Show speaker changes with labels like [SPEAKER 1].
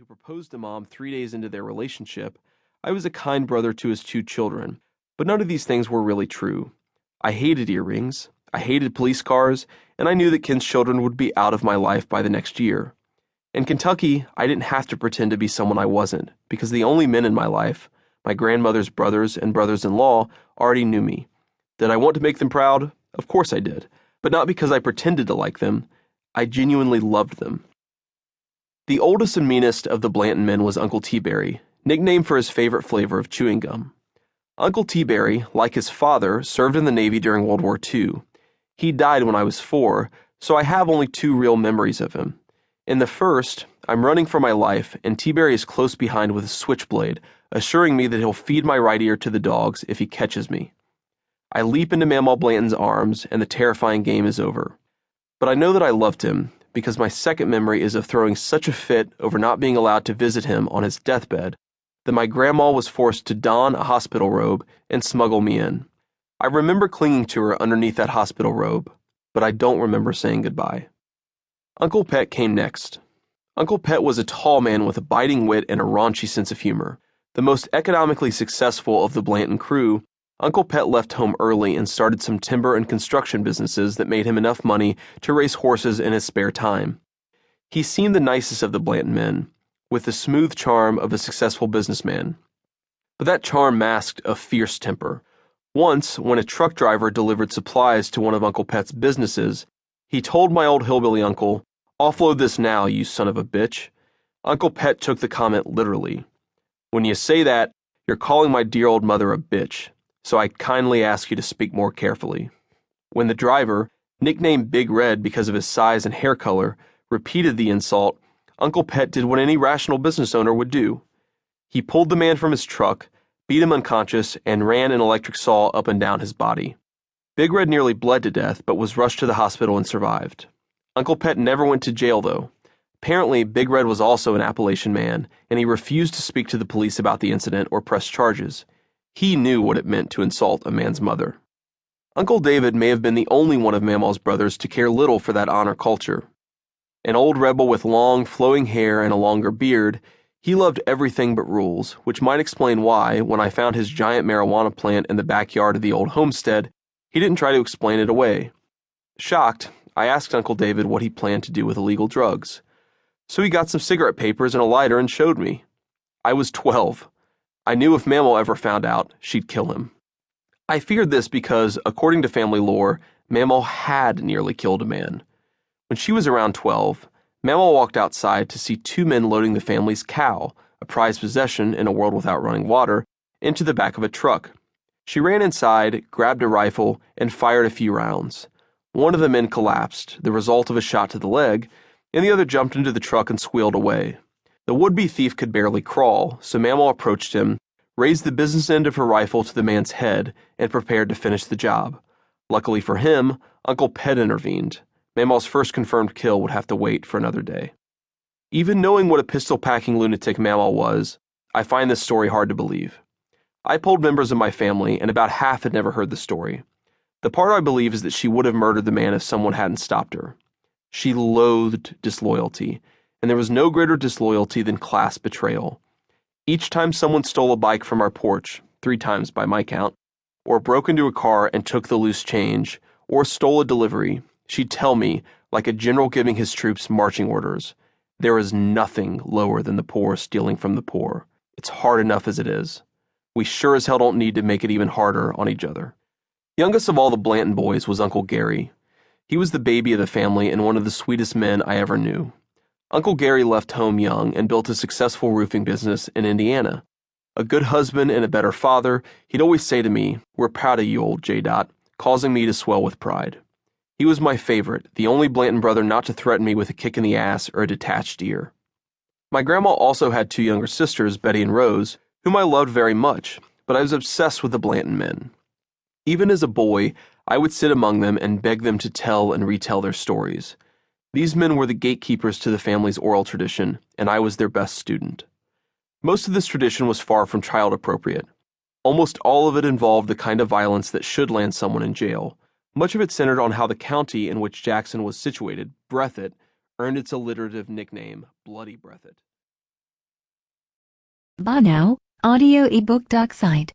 [SPEAKER 1] who proposed to Mom 3 days into their relationship, I was a kind brother to his 2 children, but none of these things were really true. I hated earrings, I hated police cars, and I knew that Ken's children would be out of my life by the next year. In Kentucky, I didn't have to pretend to be someone I wasn't, because the only men in my life, my grandmother's brothers and brothers-in-law, already knew me. Did I want to make them proud? Of course I did, but not because I pretended to like them. I genuinely loved them. The oldest and meanest of the Blanton men was Uncle T-Berry, nicknamed for his favorite flavor of chewing gum. Uncle T-Berry, like his father, served in the Navy during World War II. He died when I was 4, so I have only 2 real memories of him. In the first, I'm running for my life, and T-Berry is close behind with a switchblade, assuring me that he'll feed my right ear to the dogs if he catches me. I leap into Mamaw Blanton's arms, and the terrifying game is over. But I know that I loved him, because my second memory is of throwing such a fit over not being allowed to visit him on his deathbed that my grandma was forced to don a hospital robe and smuggle me in. I remember clinging to her underneath that hospital robe, but I don't remember saying goodbye. Uncle Pet came next. Uncle Pet was a tall man with a biting wit and a raunchy sense of humor. The most economically successful of the Blanton crew, Uncle Pet left home early and started some timber and construction businesses that made him enough money to race horses in his spare time. He seemed the nicest of the Blanton men, with the smooth charm of a successful businessman. But that charm masked a fierce temper. Once, when a truck driver delivered supplies to one of Uncle Pet's businesses, he told my old hillbilly uncle, "Offload this now, you son of a bitch." Uncle Pet took the comment literally. "When you say that, you're calling my dear old mother a bitch, so I kindly ask you to speak more carefully." When the driver, nicknamed Big Red because of his size and hair color, repeated the insult, Uncle Pet did what any rational business owner would do. He pulled the man from his truck, beat him unconscious, and ran an electric saw up and down his body. Big Red nearly bled to death, but was rushed to the hospital and survived. Uncle Pet never went to jail, though. Apparently, Big Red was also an Appalachian man, and he refused to speak to the police about the incident or press charges. He knew what it meant to insult a man's mother. Uncle David may have been the only one of Mamaw's brothers to care little for that honor culture. An old rebel with long, flowing hair and a longer beard, he loved everything but rules, which might explain why, when I found his giant marijuana plant in the backyard of the old homestead, he didn't try to explain it away. Shocked, I asked Uncle David what he planned to do with illegal drugs. So he got some cigarette papers and a lighter and showed me. I was 12. I knew if Mamaw ever found out, she'd kill him. I feared this because, according to family lore, Mamaw had nearly killed a man. When she was around 12, Mamaw walked outside to see 2 men loading the family's cow, a prized possession in a world without running water, into the back of a truck. She ran inside, grabbed a rifle, and fired a few rounds. One of the men collapsed, the result of a shot to the leg, and the other jumped into the truck and squealed away. The would-be thief could barely crawl, so Mamaw approached him, raised the business end of her rifle to the man's head, and prepared to finish the job. Luckily for him, Uncle Pet intervened. Mamaw's first confirmed kill would have to wait for another day. Even knowing what a pistol-packing lunatic Mamaw was, I find this story hard to believe. I polled members of my family, and about half had never heard the story. The part I believe is that she would have murdered the man if someone hadn't stopped her. She loathed disloyalty, and there was no greater disloyalty than class betrayal. Each time someone stole a bike from our porch, 3 times by my count, or broke into a car and took the loose change, or stole a delivery, she'd tell me, like a general giving his troops marching orders, "There is nothing lower than the poor stealing from the poor. It's hard enough as it is. We sure as hell don't need to make it even harder on each other." Youngest of all the Blanton boys was Uncle Gary. He was the baby of the family and one of the sweetest men I ever knew. Uncle Gary left home young and built a successful roofing business in Indiana. A good husband and a better father, he'd always say to me, "We're proud of you, old J. causing me to swell with pride. He was my favorite, the only Blanton brother not to threaten me with a kick in the ass or a detached ear. My grandma also had 2 younger sisters, Betty and Rose, whom I loved very much, but I was obsessed with the Blanton men. Even as a boy, I would sit among them and beg them to tell and retell their stories. These men were the gatekeepers to the family's oral tradition, and I was their best student. Most of this tradition was far from child-appropriate. Almost all of it involved the kind of violence that should land someone in jail. Much of it centered on how the county in which Jackson was situated, Breathitt, earned its alliterative nickname, Bloody Breathitt.
[SPEAKER 2] Bono, audio ebook doc site.